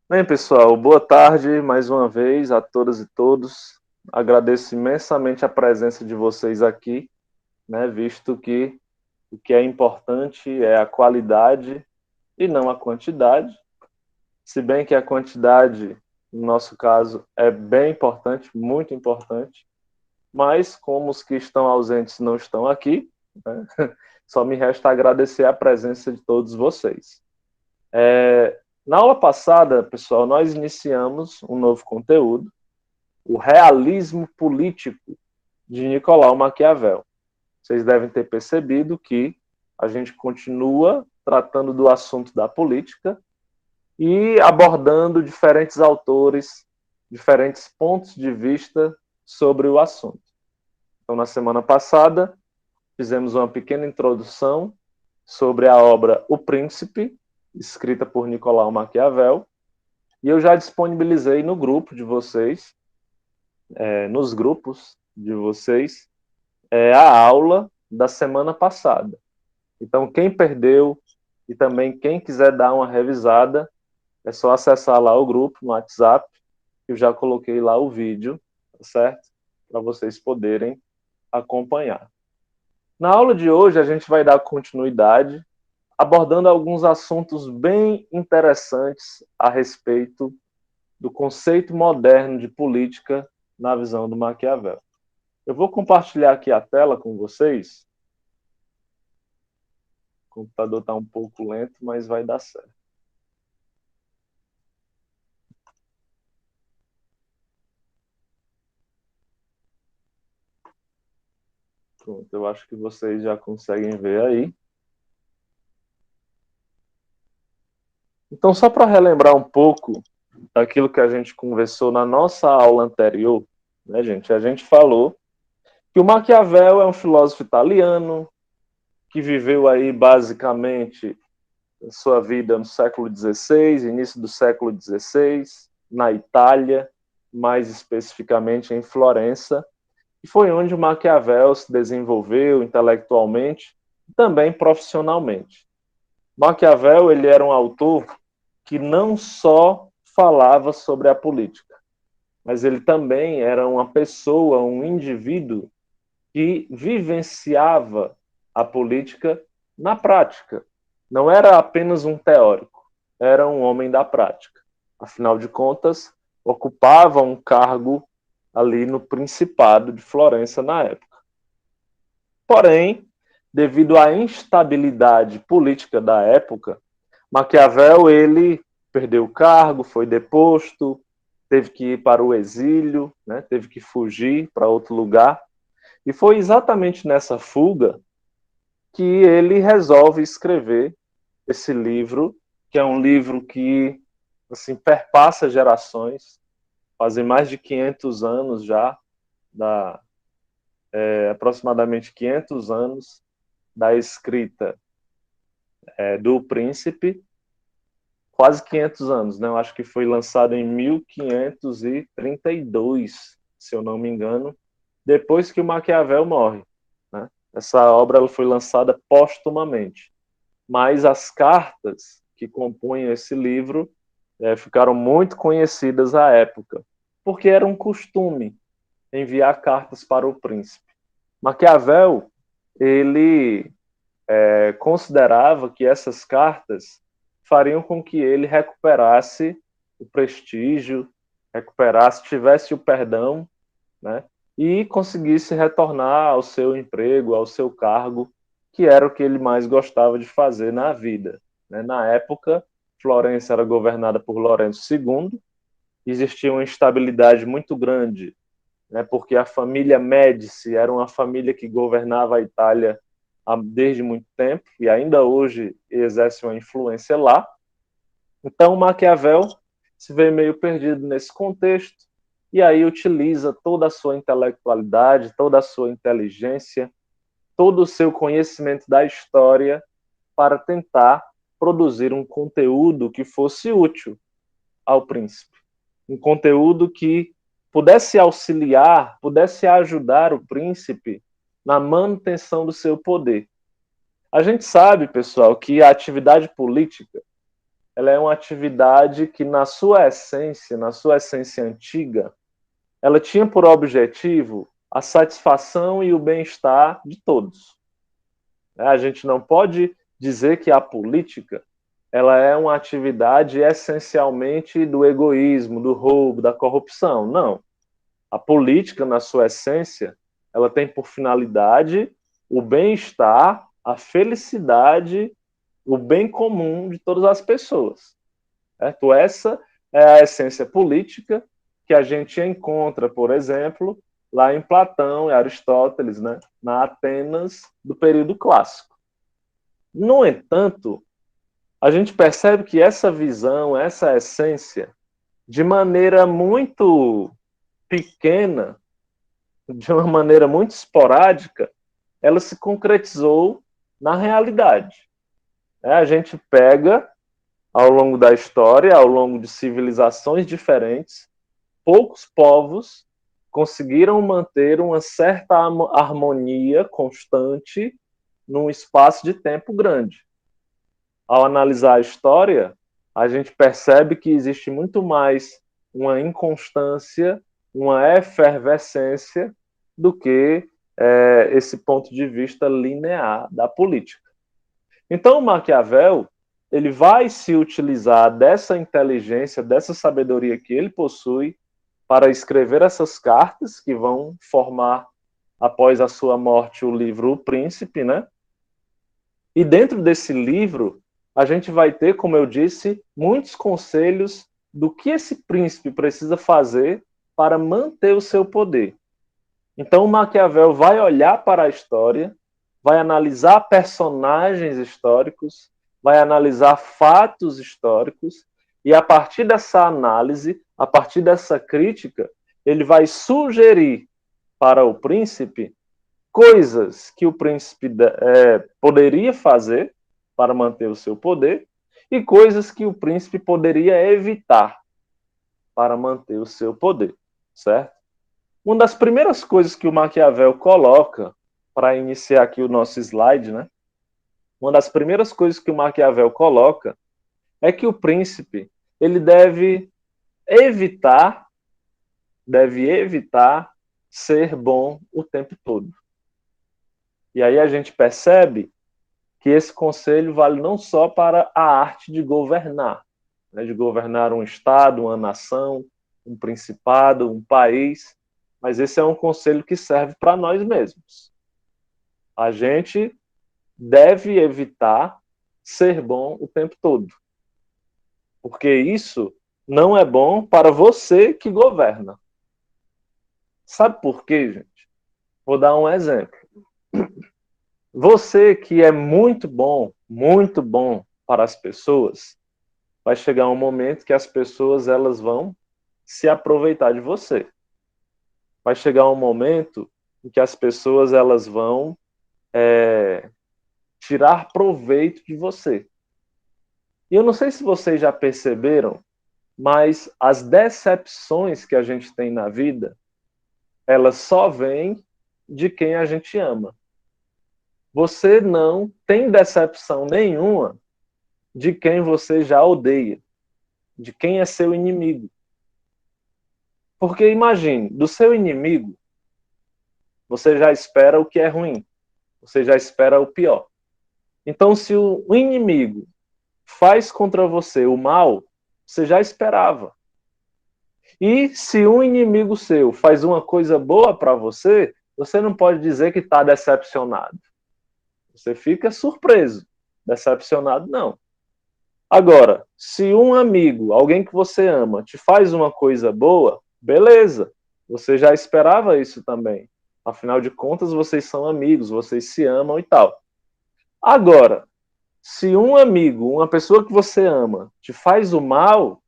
Bem, pessoal, boa tarde mais uma vez a todas e todos. Agradeço imensamente a presença de vocês aqui, né, visto que o que é importante é a qualidade e não a quantidade. Se bem que a quantidade, no nosso caso, é bem importante, muito importante, mas como os que estão ausentes não estão aqui, né, só me resta agradecer a presença de todos vocês. Na aula passada, pessoal, nós iniciamos um novo conteúdo, o realismo político de Nicolau Maquiavel. Vocês devem ter percebido que a gente continua tratando do assunto da política e abordando diferentes autores, diferentes pontos de vista sobre o assunto. Então, na semana passada, fizemos uma pequena introdução sobre a obra O Príncipe, escrita por Nicolau Maquiavel, e eu já disponibilizei no grupo de vocês, nos grupos de vocês, a aula da semana passada. Então, quem perdeu e também quem quiser dar uma revisada, é só acessar lá o grupo no WhatsApp, que eu já coloquei lá o vídeo, tá certo? Para vocês poderem acompanhar. Na aula de hoje, a gente vai dar continuidade, abordando alguns assuntos bem interessantes a respeito do conceito moderno de política na visão do Maquiavel. Eu vou compartilhar aqui a tela com vocês. O computador está um pouco lento, mas vai dar certo. Pronto, eu acho que vocês já conseguem ver aí. Então, só para relembrar um pouco daquilo que a gente conversou na nossa aula anterior, né, gente? A gente falou que o Maquiavel é um filósofo italiano que viveu aí basicamente a sua vida no século XVI, início do século XVI, na Itália, mais especificamente em Florença, e foi onde o Maquiavel se desenvolveu intelectualmente e também profissionalmente. Maquiavel ele era um autor que não só falava sobre a política, mas ele também era uma pessoa, um indivíduo que vivenciava a política na prática. Não era apenas um teórico, era um homem da prática. Afinal de contas, ocupava um cargo ali no Principado de Florença na época. Porém, devido à instabilidade política da época, Maquiavel ele perdeu o cargo, foi deposto, teve que ir para o exílio, né, teve que fugir para outro lugar. E foi exatamente nessa fuga que ele resolve escrever esse livro, que é um livro que assim perpassa gerações, fazem mais de 500 anos já, aproximadamente 500 anos da escrita do Príncipe, quase 500 anos, né? Eu acho que foi lançado em 1532, se eu não me engano, depois que o Maquiavel morre, né? Essa obra ela foi lançada póstumamente, mas as cartas que compõem esse livro ficaram muito conhecidas à época, porque era um costume enviar cartas para o príncipe. Maquiavel ele considerava que essas cartas fariam com que ele recuperasse o prestígio, recuperasse, tivesse o perdão, né? E conseguisse retornar ao seu emprego, ao seu cargo, que era o que ele mais gostava de fazer na vida. Né? Na época, Florença era governada por Lourenço II, existia uma instabilidade muito grande, né? Porque a família Médici era uma família que governava a Itália desde muito tempo e ainda hoje exerce uma influência lá. Então, Maquiavel se vê meio perdido nesse contexto e aí utiliza toda a sua intelectualidade, toda a sua inteligência, todo o seu conhecimento da história para tentar produzir um conteúdo que fosse útil ao príncipe. Um conteúdo que pudesse auxiliar, pudesse ajudar o príncipe na manutenção do seu poder. A gente sabe, pessoal, que a atividade política ela é uma atividade que, na sua essência antiga, ela tinha por objetivo a satisfação e o bem-estar de todos. A gente não pode dizer que a política ela é uma atividade essencialmente do egoísmo, do roubo, da corrupção. Não. A política, na sua essência, ela tem por finalidade o bem-estar, a felicidade, o bem comum de todas as pessoas. Certo? Essa é a essência política que a gente encontra, por exemplo, lá em Platão e Aristóteles, né, na Atenas do período clássico. No entanto, a gente percebe que essa visão, essa essência, de maneira muito pequena, de uma maneira muito esporádica, ela se concretizou na realidade. A gente pega, ao longo da história, ao longo de civilizações diferentes, poucos povos conseguiram manter uma certa harmonia constante num espaço de tempo grande. Ao analisar a história, a gente percebe que existe muito mais uma inconstância, uma efervescência, do que esse ponto de vista linear da política. Então, o Maquiavel ele vai se utilizar dessa inteligência, dessa sabedoria que ele possui, para escrever essas cartas que vão formar, após a sua morte, o livro O Príncipe, né? E dentro desse livro, a gente vai ter, como eu disse, muitos conselhos do que esse príncipe precisa fazer para manter o seu poder. Então, o Maquiavel vai olhar para a história, vai analisar personagens históricos, vai analisar fatos históricos, e a partir dessa análise, a partir dessa crítica, ele vai sugerir para o príncipe coisas que o príncipe poderia fazer para manter o seu poder e coisas que o príncipe poderia evitar para manter o seu poder, certo? Uma das primeiras coisas que o Maquiavel coloca, para iniciar aqui o nosso slide, né? Uma das primeiras coisas que o Maquiavel coloca é que o príncipe ele deve evitar ser bom o tempo todo. E aí a gente percebe que esse conselho vale não só para a arte de governar, né, de governar um estado, uma nação, um principado, um país, mas esse é um conselho que serve para nós mesmos. A gente deve evitar ser bom o tempo todo, porque isso não é bom para você que governa. Sabe por quê, gente? Vou dar um exemplo. Você que é muito bom para as pessoas, vai chegar um momento que as pessoas elas vão se aproveitar de você. Vai chegar um momento em que as pessoas elas vão tirar proveito de você. E eu não sei se vocês já perceberam, mas as decepções que a gente tem na vida, elas só vêm de quem a gente ama. Você não tem decepção nenhuma de quem você já odeia, de quem é seu inimigo. Porque imagine, do seu inimigo, você já espera o que é ruim, você já espera o pior. Então, se o inimigo faz contra você o mal, você já esperava. E se um inimigo seu faz uma coisa boa para você, você não pode dizer que está decepcionado. Você fica surpreso. Decepcionado, não. Agora, se um amigo, alguém que você ama, te faz uma coisa boa, beleza. Você já esperava isso também. Afinal de contas, vocês são amigos, vocês se amam e tal. Agora, se um amigo, uma pessoa que você ama, te faz o mal,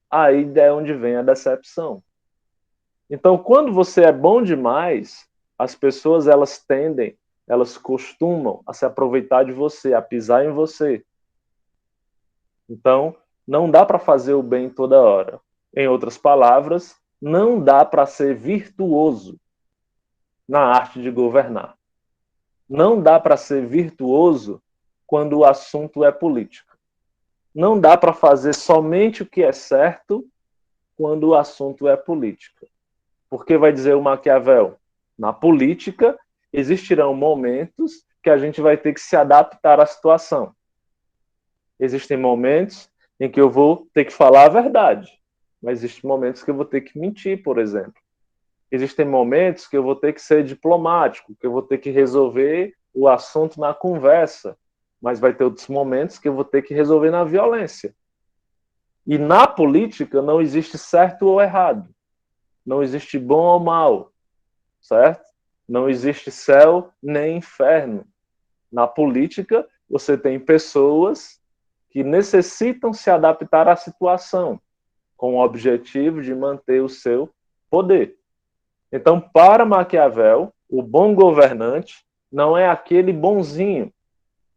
aí é onde vem a decepção. Então, quando você é bom demais, as pessoas elas costumam a se aproveitar de você, a pisar em você. Então, não dá para fazer o bem toda hora. Em outras palavras, não dá para ser virtuoso na arte de governar. Não dá para ser virtuoso quando o assunto é política. não dá para fazer somente o que é certo quando o assunto é política. Porque vai dizer o Maquiavel, na política existirão momentos que a gente vai ter que se adaptar à situação. Existem momentos em que eu vou ter que falar a verdade, mas existem momentos que eu vou ter que mentir, por exemplo. Existem momentos que eu vou ter que ser diplomático, que eu vou ter que resolver o assunto na conversa, mas vai ter outros momentos que eu vou ter que resolver na violência. E na política não existe certo ou errado, não existe bom ou mal, certo? Não existe céu nem inferno. Na política, você tem pessoas que necessitam se adaptar à situação, com o objetivo de manter o seu poder. Então, para Maquiavel, o bom governante não é aquele bonzinho,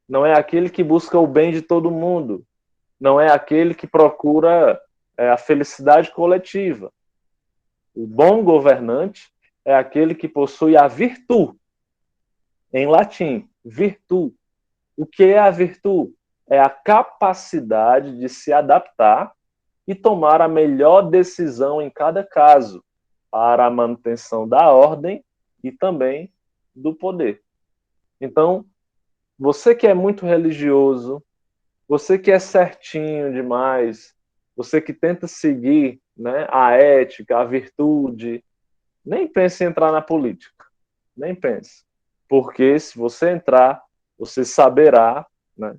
não é aquele que busca o bem de todo mundo, não é aquele que procura a felicidade coletiva. O bom governante é aquele que possui a virtude, em latim, virtude. O que é a virtude? É a capacidade de se adaptar e tomar a melhor decisão em cada caso para a manutenção da ordem e também do poder. Então, você que é muito religioso, você que é certinho demais, você que tenta seguir, né, a ética, a virtude, nem pense em entrar na política. Nem pense. Porque se você entrar, você saberá, né,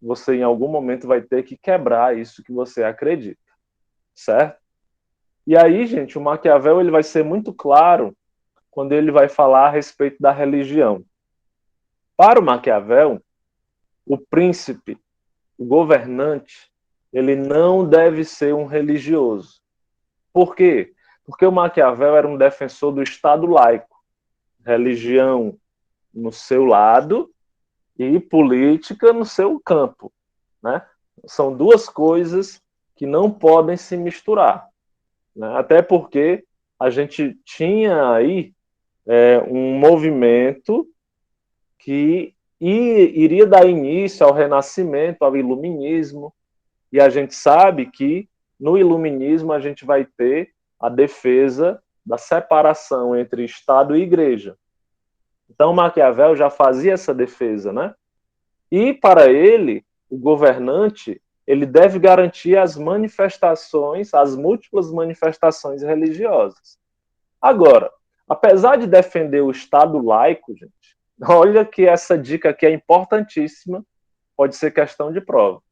você em algum momento vai ter que quebrar isso que você acredita, certo? E aí, gente, o Maquiavel ele vai ser muito claro quando ele vai falar a respeito da religião. Para o Maquiavel, o príncipe, o governante, ele não deve ser um religioso. Por quê? Porque o Maquiavel era um defensor do Estado laico, religião no seu lado e política no seu campo, né? São duas coisas que não podem se misturar, né? Até porque a gente tinha aí um movimento que iria dar início ao Renascimento, ao Iluminismo, e a gente sabe que no Iluminismo a gente vai ter a defesa da separação entre Estado e Igreja. Então Maquiavel já fazia essa defesa, né? E para ele, o governante, ele deve garantir as manifestações, as múltiplas manifestações religiosas. Agora, apesar de defender o Estado laico, gente, olha que essa dica aqui é importantíssima, pode ser questão de prova.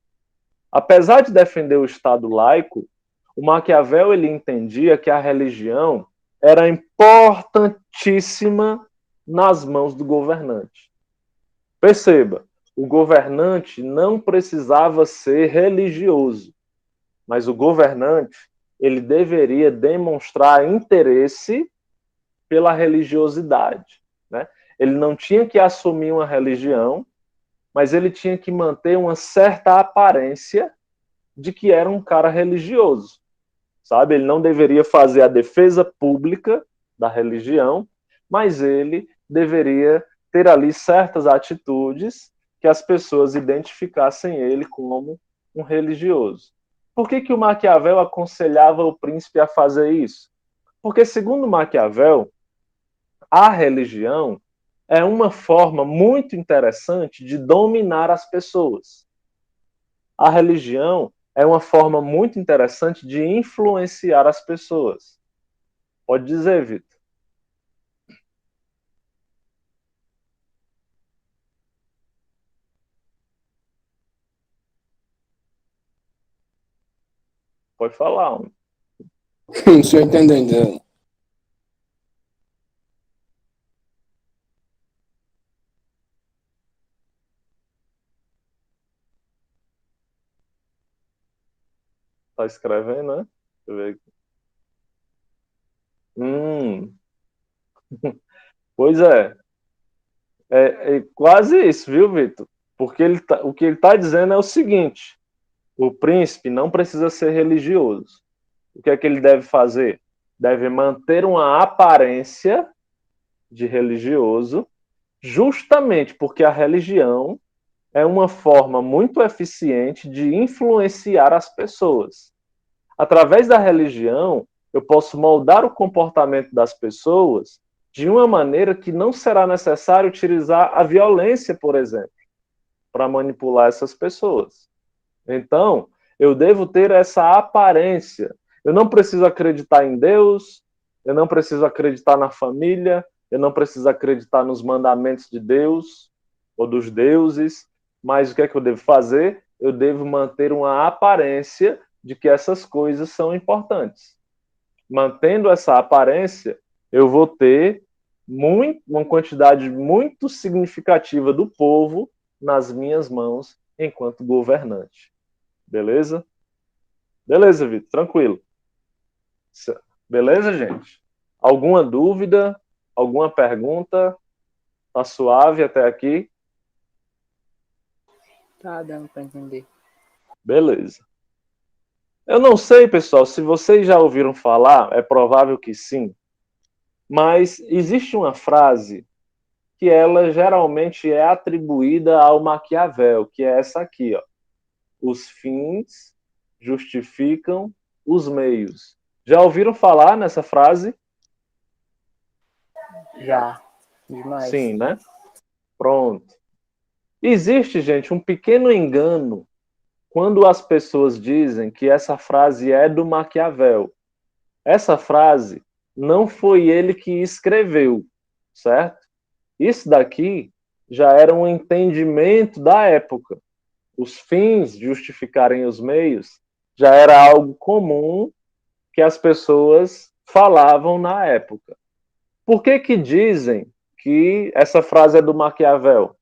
Apesar de defender o Estado laico, o Maquiavel ele entendia que a religião era importantíssima nas mãos do governante. Perceba, o governante não precisava ser religioso, mas o governante ele deveria demonstrar interesse pela religiosidade, né? Ele não tinha que assumir uma religião, mas ele tinha que manter uma certa aparência de que era um cara religioso, sabe? Ele não deveria fazer a defesa pública da religião, mas ele deveria ter ali certas atitudes que as pessoas identificassem ele como um religioso. Por que o Maquiavel aconselhava o príncipe a fazer isso? Porque, segundo Maquiavel, a religião é uma forma muito interessante de dominar as pessoas. A religião é uma forma muito interessante de influenciar as pessoas. Pode dizer, Vitor. Pode falar, homem. Estou entendendo. Tá escrevendo, né? Deixa eu ver aqui. Pois é quase isso, viu, Vitor? Porque o que ele está dizendo é o seguinte: o príncipe não precisa ser religioso. O que é que ele deve fazer? Deve manter uma aparência de religioso, justamente porque a religião é uma forma muito eficiente de influenciar as pessoas. Através da religião, eu posso moldar o comportamento das pessoas de uma maneira que não será necessário utilizar a violência, por exemplo, para manipular essas pessoas. Então, eu devo ter essa aparência. Eu não preciso acreditar em Deus, eu não preciso acreditar na família, eu não preciso acreditar nos mandamentos de Deus ou dos deuses, mas o que é que eu devo fazer? Eu devo manter uma aparência de que essas coisas são importantes. Mantendo essa aparência, eu vou ter uma quantidade muito significativa do povo nas minhas mãos enquanto governante. Beleza? Beleza, Vitor, tranquilo. Beleza, gente? Alguma dúvida? Alguma pergunta? Tá suave até aqui? Tá dando para entender. Beleza. Eu não sei, pessoal, se vocês já ouviram falar, é provável que sim, mas existe uma frase que ela geralmente é atribuída ao Maquiavel, que é essa aqui, ó. Os fins justificam os meios. Já ouviram falar nessa frase? Já, demais. Sim, né? Pronto. Existe, gente, um pequeno engano quando as pessoas dizem que essa frase é do Maquiavel. Essa frase não foi ele que escreveu, certo? Isso daqui já era um entendimento da época. Os fins justificarem os meios já era algo comum que as pessoas falavam na época. Por que que dizem que essa frase é do Maquiavel?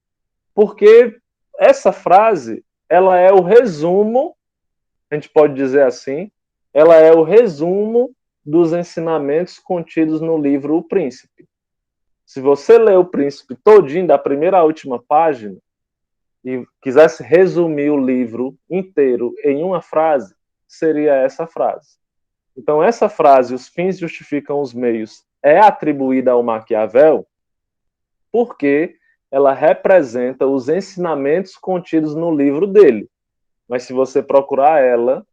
Porque essa frase, ela é o resumo, a gente pode dizer assim, ela é o resumo dos ensinamentos contidos no livro O Príncipe. Se você ler O Príncipe todinho, da primeira à última página, e quisesse resumir o livro inteiro em uma frase, seria essa frase. Então, essa frase, os fins justificam os meios, é atribuída ao Maquiavel porque ela representa os ensinamentos contidos no livro dele. Mas se você procurar ela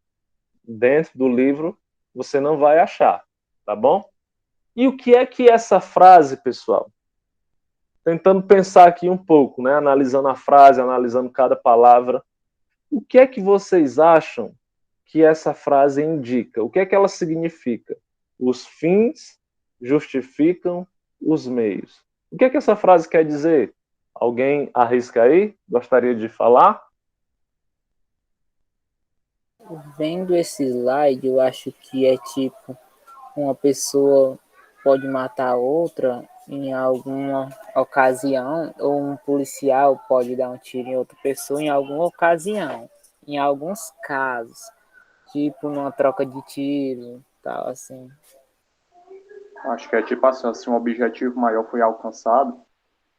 dentro do livro, você não vai achar, tá bom? E o que é que essa frase, pessoal? Tentando pensar aqui um pouco, né? Analisando a frase, analisando cada palavra. O que é que vocês acham que essa frase indica? O que é que ela significa? Os fins justificam os meios. O que é que essa frase quer dizer? Alguém arrisca aí? Gostaria de falar? Vendo esse slide, eu acho que é tipo uma pessoa pode matar outra em alguma ocasião, ou um policial pode dar um tiro em outra pessoa em alguma ocasião, em alguns casos, tipo numa troca de tiro, tal assim. Acho que é tipo assim, se um objetivo maior foi alcançado,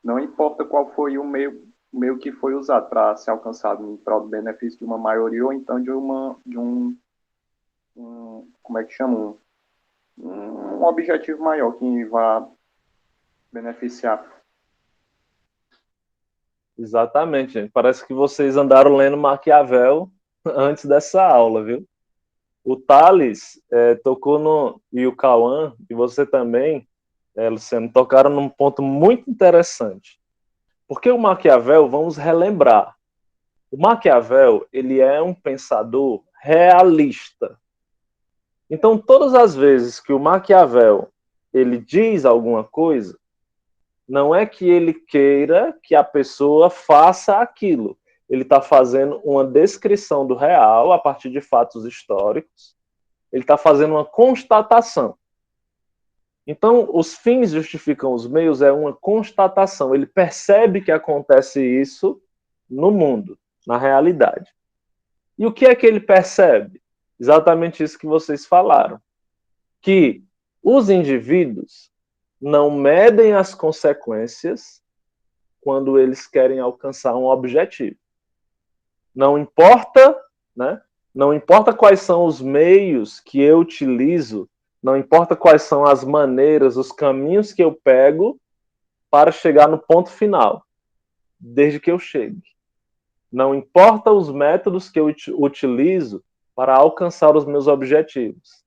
não importa qual foi o meio que foi usado para ser alcançado, em prol do benefício de uma maioria ou então como é que chama? Um objetivo maior que vá beneficiar. Exatamente, gente. Parece que vocês andaram lendo Maquiavel antes dessa aula, viu? O Thales tocou no. E o Cauã, e você também, Luciano, tocaram num ponto muito interessante. Porque o Maquiavel, vamos relembrar, o Maquiavel, ele é um pensador realista. Então, todas as vezes que o Maquiavel ele diz alguma coisa, não é que ele queira que a pessoa faça aquilo. Ele está fazendo uma descrição do real a partir de fatos históricos. Ele está fazendo uma constatação. Então, os fins justificam os meios é uma constatação. Ele percebe que acontece isso no mundo, na realidade. E o que é que ele percebe? Exatamente isso que vocês falaram. Que os indivíduos não medem as consequências quando eles querem alcançar um objetivo. Não importa, né? Não importa quais são os meios que eu utilizo, não importa quais são as maneiras, os caminhos que eu pego para chegar no ponto final, desde que eu chegue. Não importa os métodos que eu utilizo para alcançar os meus objetivos,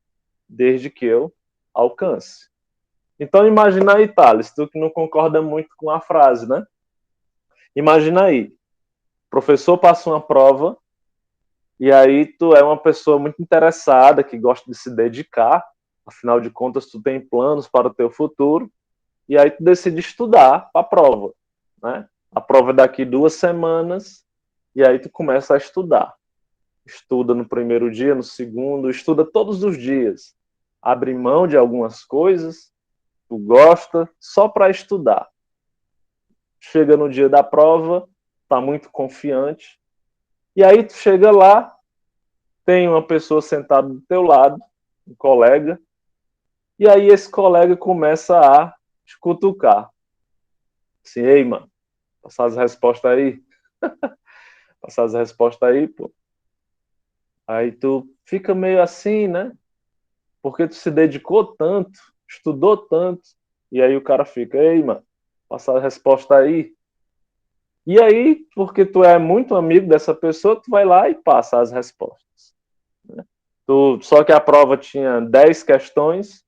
desde que eu alcance. Então imagina aí, Thales, tu que não concorda muito com a frase, né? Imagina aí, o professor passa uma prova e aí tu é uma pessoa muito interessada, que gosta de se dedicar, afinal de contas tu tem planos para o teu futuro, e aí tu decide estudar para a prova, né? A prova é daqui 2 semanas, e aí tu começa a estudar. Estuda no primeiro dia, no segundo, estuda todos os dias. Abre mão de algumas coisas, tu gosta, só para estudar. Chega no dia da prova, tá muito confiante, e aí tu chega lá, tem uma pessoa sentada do teu lado, um colega, e aí esse colega começa a te cutucar. Assim, ei, mano, passar as respostas aí. Passar as respostas aí, pô. Aí tu fica meio assim, né? Porque tu se dedicou tanto, estudou tanto, e aí o cara fica, ei, mano, passar a resposta aí. E aí, porque tu é muito amigo dessa pessoa, tu vai lá e passa as respostas. Né? Só que a prova tinha 10 questões,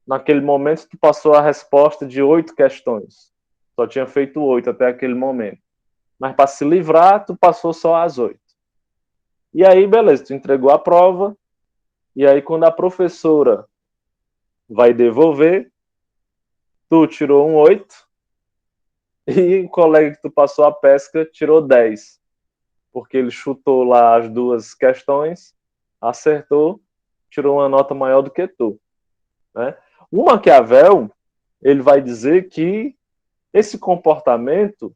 naquele momento tu passou a resposta de 8 questões. Só tinha feito 8 até aquele momento. Mas para se livrar, tu passou só as 8. E aí, beleza, tu entregou a prova, e aí quando a professora vai devolver, tu tirou um 8, e o colega que tu passou a pesca tirou 10. Porque ele chutou lá as 2 questões, acertou, tirou uma nota maior do que tu. Né? O Maquiavel, ele vai dizer que esse comportamento,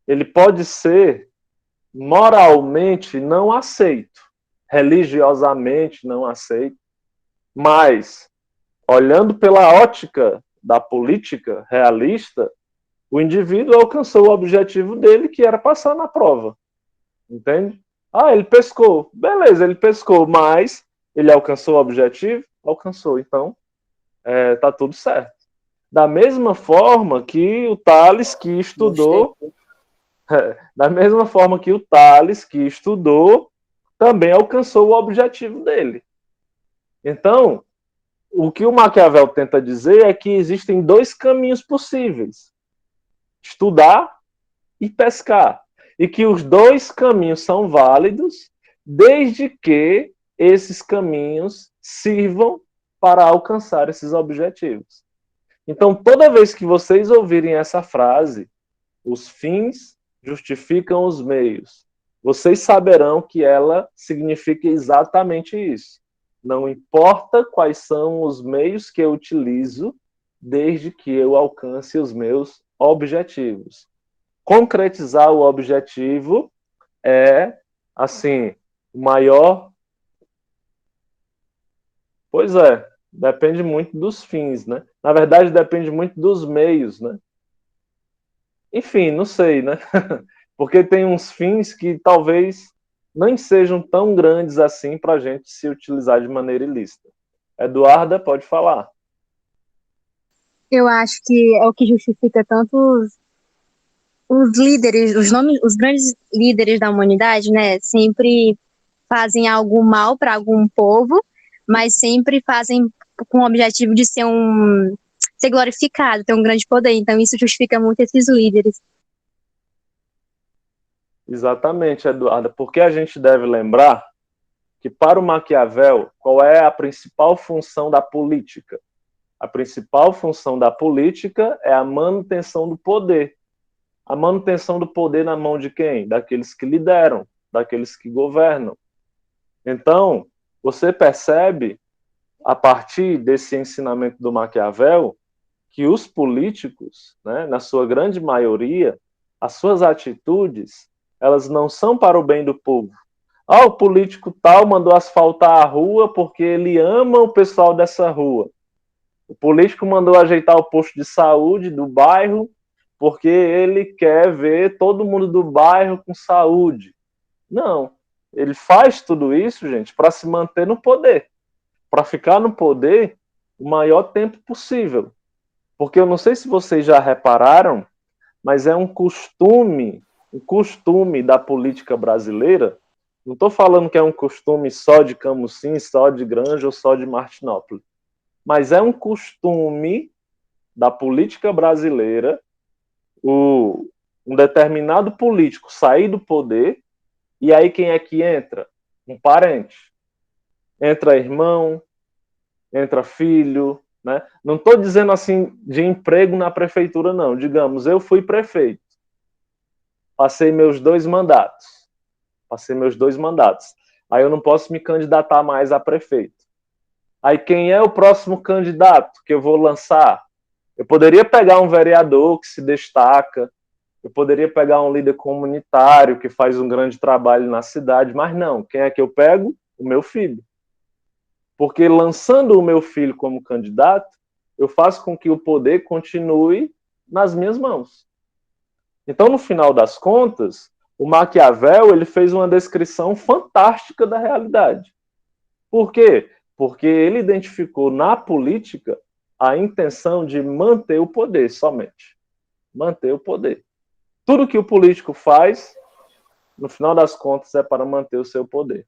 ele pode ser moralmente não aceito, religiosamente não aceito, mas, olhando pela ótica da política realista, o indivíduo alcançou o objetivo dele, que era passar na prova. Entende? Ah, ele pescou. Beleza, ele pescou, mas ele alcançou o objetivo? Alcançou. Então, tá tudo certo. Da mesma forma que o Thales, que estudou, da mesma forma que o Thales, que estudou, também alcançou o objetivo dele. Então, o que o Maquiavel tenta dizer é que existem 2 caminhos possíveis: estudar e pescar. E que os 2 caminhos são válidos, desde que esses caminhos sirvam para alcançar esses objetivos. Então, toda vez que vocês ouvirem essa frase, os fins justificam os meios, vocês saberão que ela significa exatamente isso. Não importa quais são os meios que eu utilizo, desde que eu alcance os meus objetivos. Concretizar o objetivo é, assim, o maior. Pois é, depende muito dos fins, né? Na verdade, depende muito dos meios, né? Enfim, não sei, né? Porque tem uns fins que talvez nem sejam tão grandes assim para a gente se utilizar de maneira ilícita. Eduarda, pode falar. Eu acho que é o que justifica tanto os líderes, os grandes líderes da humanidade, né? Sempre fazem algo mal para algum povo, mas sempre fazem com o objetivo de ser glorificado, ter um grande poder. Então isso justifica muito esses líderes. Exatamente, Eduarda, porque a gente deve lembrar que para o Maquiavel, qual é a principal função da política? A principal função da política é a manutenção do poder. A manutenção do poder na mão de quem? Daqueles que lideram, daqueles que governam. Então, você percebe, a partir desse ensinamento do Maquiavel, que os políticos, né, na sua grande maioria, as suas atitudes, elas não são para o bem do povo. Ah, o político tal mandou asfaltar a rua porque ele ama o pessoal dessa rua. O político mandou ajeitar o posto de saúde do bairro porque ele quer ver todo mundo do bairro com saúde. Não. Ele faz tudo isso, gente, para se manter no poder. Para ficar no poder o maior tempo possível. Porque eu não sei se vocês já repararam, mas é um costume um costume da política brasileira. Não estou falando que é um costume só de Camusim, só de Granja ou só de Martinópolis, mas é um costume da política brasileira um determinado político sair do poder, e aí quem é que entra? Um parente. Entra irmão, entra filho, né? Não estou dizendo assim de emprego na prefeitura, não. Digamos, eu fui prefeito, passei meus 2 mandatos. Aí eu não posso me candidatar mais a prefeito. Aí quem é o próximo candidato que eu vou lançar? Eu poderia pegar um vereador que se destaca, eu poderia pegar um líder comunitário que faz um grande trabalho na cidade, mas não. Quem é que eu pego? O meu filho. Porque lançando o meu filho como candidato, eu faço com que o poder continue nas minhas mãos. Então, no final das contas, o Maquiavel ele fez uma descrição fantástica da realidade. Por quê? Porque ele identificou na política a intenção de manter o poder somente. Manter o poder. Tudo que o político faz, no final das contas, é para manter o seu poder.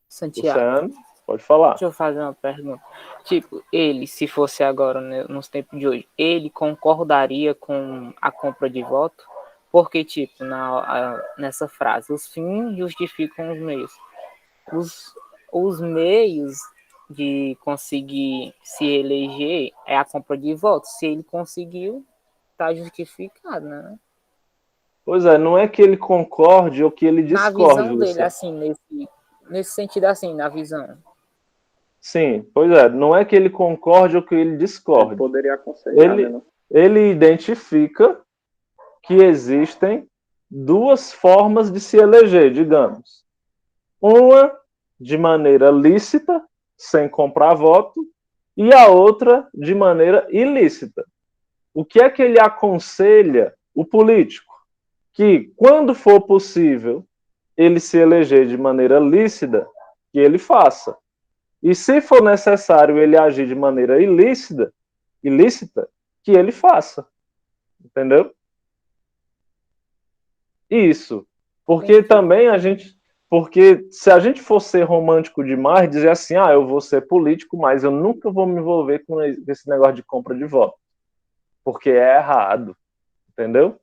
Santiago, Luciano, pode falar. deixa eu fazer uma pergunta. Tipo, ele, se fosse agora, né, nos tempos de hoje, ele concordaria com a compra de voto? Porque, tipo, nessa frase, os fins justificam os meios. Os meios de conseguir se eleger é a compra de votos. Se ele conseguiu, tá justificado, né? Pois é, não é que ele concorde ou que ele Na discorde, visão dele, Luciano. assim, nesse sentido, assim, na visão. Sim, pois é, não é que ele concorde ou que ele Ele discorde. poderia aconselhar, né? Ele, Não? ele identifica que existem 2 formas de se eleger, digamos. Uma de maneira lícita, sem comprar voto, e a outra de maneira ilícita. O que é que ele aconselha o político? Que, quando for possível ele se eleger de maneira lícita, que ele faça. E se for necessário ele agir de maneira ilícita, que ele faça. Entendeu? Isso. Porque Entendi. também porque se a gente for ser romântico demais, dizer assim, eu vou ser político, mas eu nunca vou me envolver com esse negócio de compra de voto. Porque é errado. Entendeu? O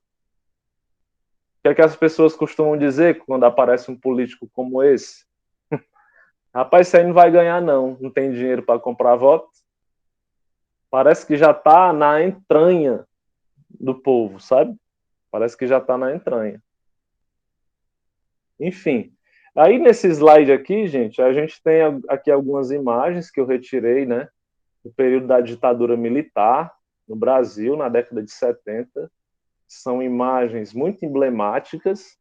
que é que as pessoas costumam dizer quando aparece um político como esse? Rapaz, isso aí não vai ganhar, não. Não tem dinheiro para comprar voto. Parece que já está na entranha do povo, sabe? Parece que já está na entranha. Enfim. Aí nesse slide aqui, gente, a gente tem aqui algumas imagens que eu retirei, né? Do período da ditadura militar no Brasil, na década de 70. São imagens muito emblemáticas,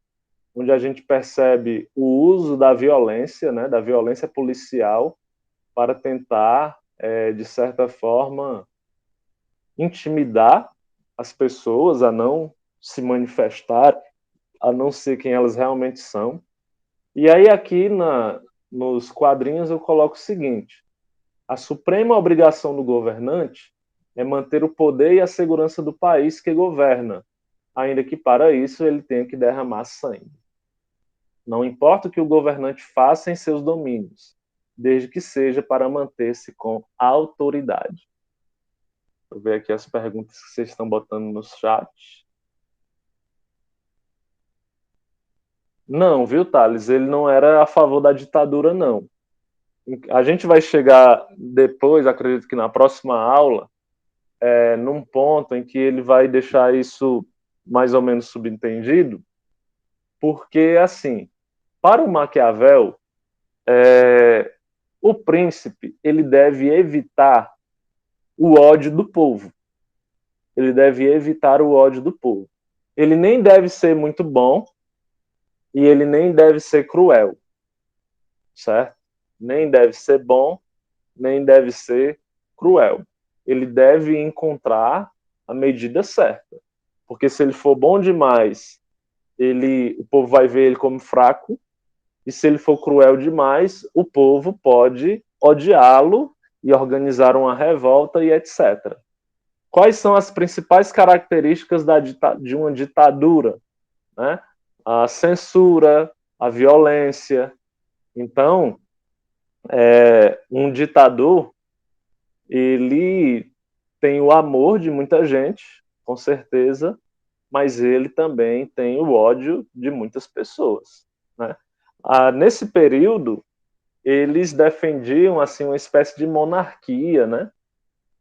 onde a gente percebe o uso da violência, né, da violência policial, para tentar, de certa forma, intimidar as pessoas a não se manifestar, a não ser quem elas realmente são. E aí aqui nos quadrinhos eu coloco o seguinte: a suprema obrigação do governante é manter o poder e a segurança do país que governa, ainda que para isso ele tenha que derramar sangue. Não importa o que o governante faça em seus domínios, desde que seja para manter-se com autoridade. Vou ver aqui as perguntas que vocês estão botando no chat. Não, viu, Thales? Ele não era a favor da ditadura, não. A gente vai chegar depois, acredito que na próxima aula, num ponto em que ele vai deixar isso mais ou menos subentendido, porque, assim, para o Maquiavel, o príncipe ele deve evitar o ódio do povo. Ele deve evitar o ódio do povo. Ele nem deve ser muito bom e ele nem deve ser cruel, certo? Nem deve ser bom, nem deve ser cruel. Ele deve encontrar a medida certa. Porque se ele for bom demais, o povo vai ver ele como fraco, e se ele for cruel demais, o povo pode odiá-lo e organizar uma revolta e etc. Quais são as principais características de uma ditadura? né? A censura, a violência. Então, um ditador, ele tem o amor de muita gente, com certeza, mas ele também tem o ódio de muitas pessoas, né? Nesse período, eles defendiam assim uma espécie de monarquia, né?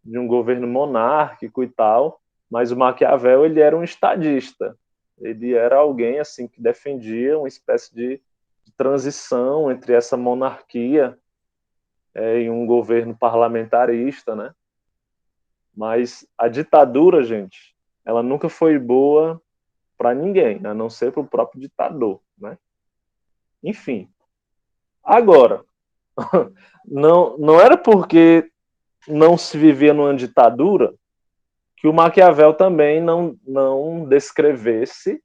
De um governo monárquico e tal, mas o Maquiavel, ele era um estadista. Ele era alguém assim que defendia uma espécie de transição entre essa monarquia e um governo parlamentarista, né? Mas a ditadura, gente, ela nunca foi boa para ninguém, a não ser para o próprio ditador, né? Enfim. Agora, não era porque não se vivia numa ditadura que o Maquiavel também não descrevesse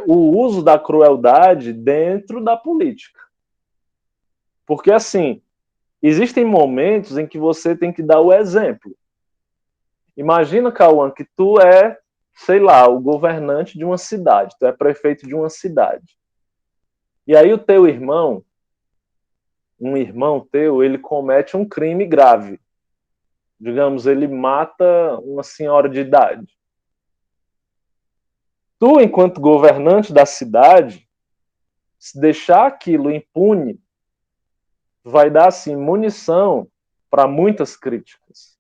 o uso da crueldade dentro da política. Porque, assim, existem momentos em que você tem que dar o exemplo. Imagina, Cauã, que tu é, sei lá, o governante de uma cidade, tu é prefeito de uma cidade. E aí o teu irmão, um irmão teu, ele comete um crime grave. Digamos, ele mata uma senhora de idade. Tu, enquanto governante da cidade, se deixar aquilo impune, vai dar assim munição para muitas críticas.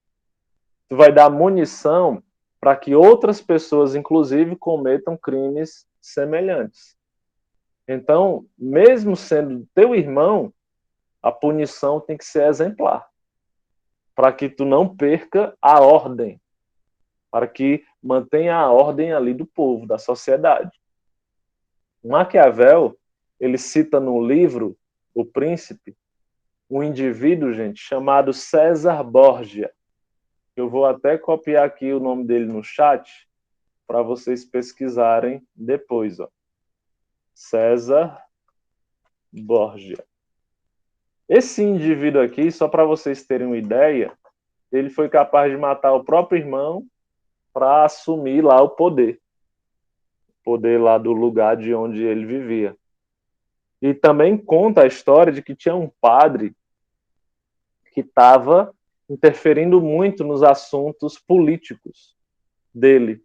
Tu vai dar munição para que outras pessoas, inclusive, cometam crimes semelhantes. Então, mesmo sendo teu irmão, a punição tem que ser exemplar, para que tu não perca a ordem, para que mantenha a ordem ali do povo, da sociedade. Maquiavel, ele cita no livro O Príncipe, um indivíduo, gente, chamado César Borgia. Eu vou até copiar aqui o nome dele no chat para vocês pesquisarem depois. Ó. César Borgia. Esse indivíduo aqui, só para vocês terem uma ideia, ele foi capaz de matar o próprio irmão para assumir lá o poder lá do lugar de onde ele vivia. E também conta a história de que tinha um padre que estava interferindo muito nos assuntos políticos dele.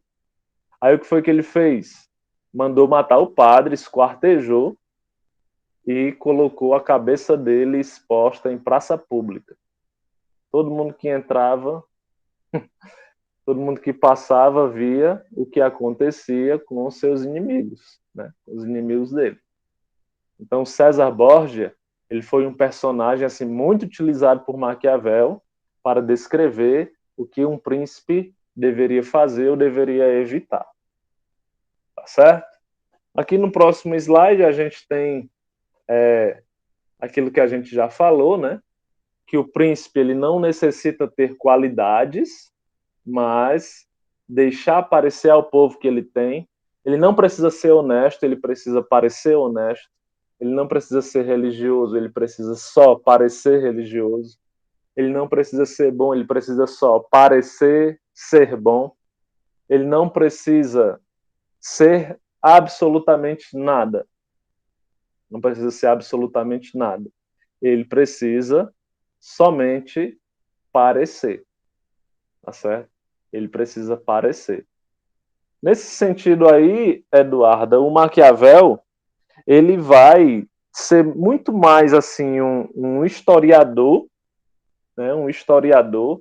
Aí o que foi que ele fez? Mandou matar o padre, esquartejou e colocou a cabeça dele exposta em praça pública. Todo mundo que entrava, todo mundo que passava via o que acontecia com os seus inimigos, né? Os inimigos dele. Então César Borgia, ele foi um personagem assim muito utilizado por Maquiavel para descrever o que um príncipe deveria fazer ou deveria evitar. Tá certo? Aqui no próximo slide a gente tem aquilo que a gente já falou, né? Que o príncipe ele não necessita ter qualidades, mas deixar aparecer ao povo que ele tem. Ele não precisa ser honesto, ele precisa parecer honesto. Ele não precisa ser religioso, ele precisa só parecer religioso. Ele não precisa ser bom, ele precisa só parecer ser bom. Ele não precisa ser absolutamente nada. Não precisa ser absolutamente nada. Ele precisa somente parecer. Tá certo? Ele precisa parecer. Nesse sentido aí, Eduarda, o Maquiavel, ele vai ser muito mais assim um historiador, né, um historiador,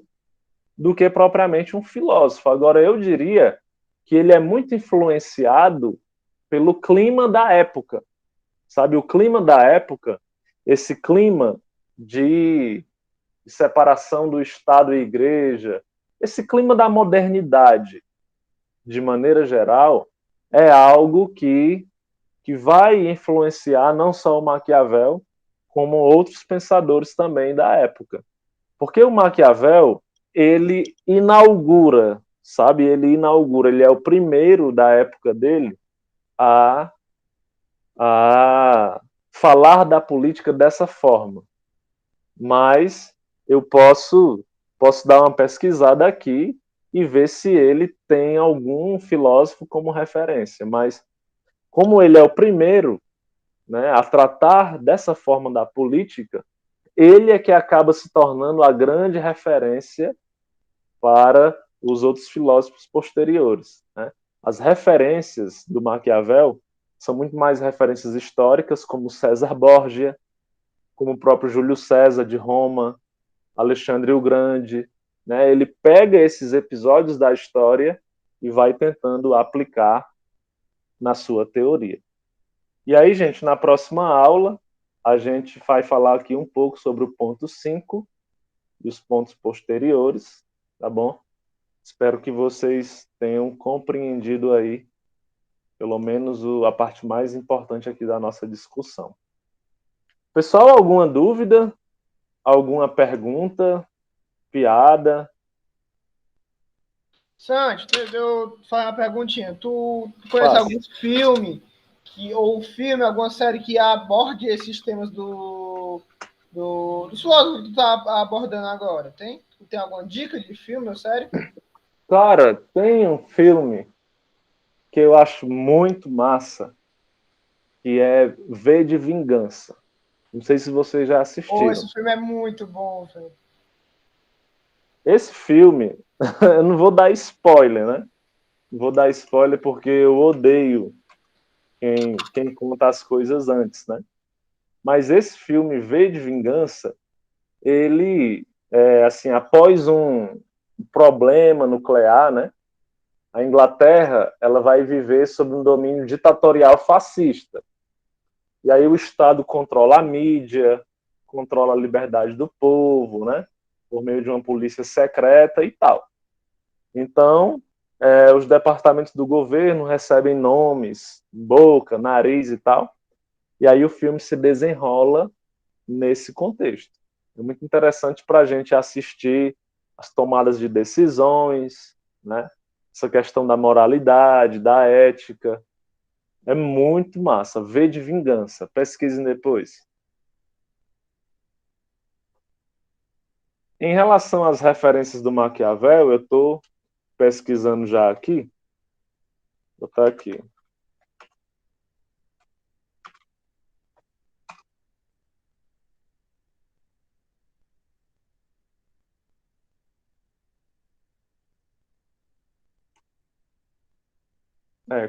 do que propriamente um filósofo. Agora, eu diria que ele é muito influenciado pelo clima da época. Sabe, o clima da época, esse clima de separação do Estado e Igreja, esse clima da modernidade, de maneira geral, é algo que vai influenciar não só o Maquiavel, como outros pensadores também da época. Porque o Maquiavel, ele inaugura, sabe? Ele é o primeiro da época dele a falar da política dessa forma. Mas eu posso dar uma pesquisada aqui e ver se ele tem algum filósofo como referência. Mas como ele é o primeiro, né, a tratar dessa forma da política, ele é que acaba se tornando a grande referência para os outros filósofos posteriores, né? As referências do Maquiavel são muito mais referências históricas, como César Borgia, como o próprio Júlio César de Roma, Alexandre o Grande, né? Ele pega esses episódios da história e vai tentando aplicar na sua teoria. E aí, gente, na próxima aula, a gente vai falar aqui um pouco sobre o ponto 5 e os pontos posteriores, tá bom? Espero que vocês tenham compreendido aí, pelo menos a parte mais importante aqui da nossa discussão. Pessoal, alguma dúvida? Alguma pergunta? Piada? Santos, eu fazer uma perguntinha. Tu conhece algum filme ou filme, alguma série que aborde esses temas dos filósofos que tu tá abordando agora? Tem? Tu tem alguma dica de filme ou série? Cara, tem um filme que eu acho muito massa, que é V de Vingança. Não sei se vocês já assistiram. Esse filme é muito bom, velho. Esse filme, eu não vou dar spoiler, né? Não vou dar spoiler porque eu odeio quem conta as coisas antes, né? Mas esse filme, V de Vingança, ele, assim, após um problema nuclear, né? A Inglaterra, ela vai viver sob um domínio ditatorial fascista. E aí o Estado controla a mídia, controla a liberdade do povo, né? Por meio de uma polícia secreta e tal. Então, os departamentos do governo recebem nomes, boca, nariz e tal, e aí o filme se desenrola nesse contexto. É muito interessante para a gente assistir as tomadas de decisões, né? Essa questão da moralidade, da ética. É muito massa. V de Vingança. Pesquisem depois. Em relação às referências do Maquiavel, eu estou pesquisando já aqui. Vou botar aqui.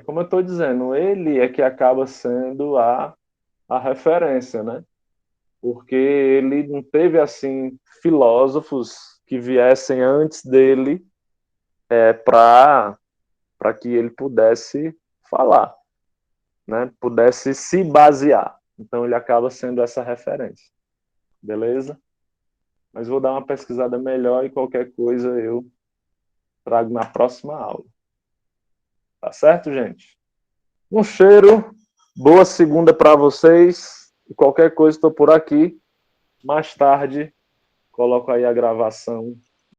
Como eu estou dizendo, ele é que acaba sendo a referência, né? Porque ele não teve, assim, filósofos que viessem antes dele para que ele pudesse falar, né? Pudesse se basear. Então, ele acaba sendo essa referência. Beleza? Mas vou dar uma pesquisada melhor e qualquer coisa eu trago na próxima aula. Tá certo, gente? Um cheiro, boa segunda para vocês. E qualquer coisa, estou por aqui. Mais tarde, coloco aí a gravação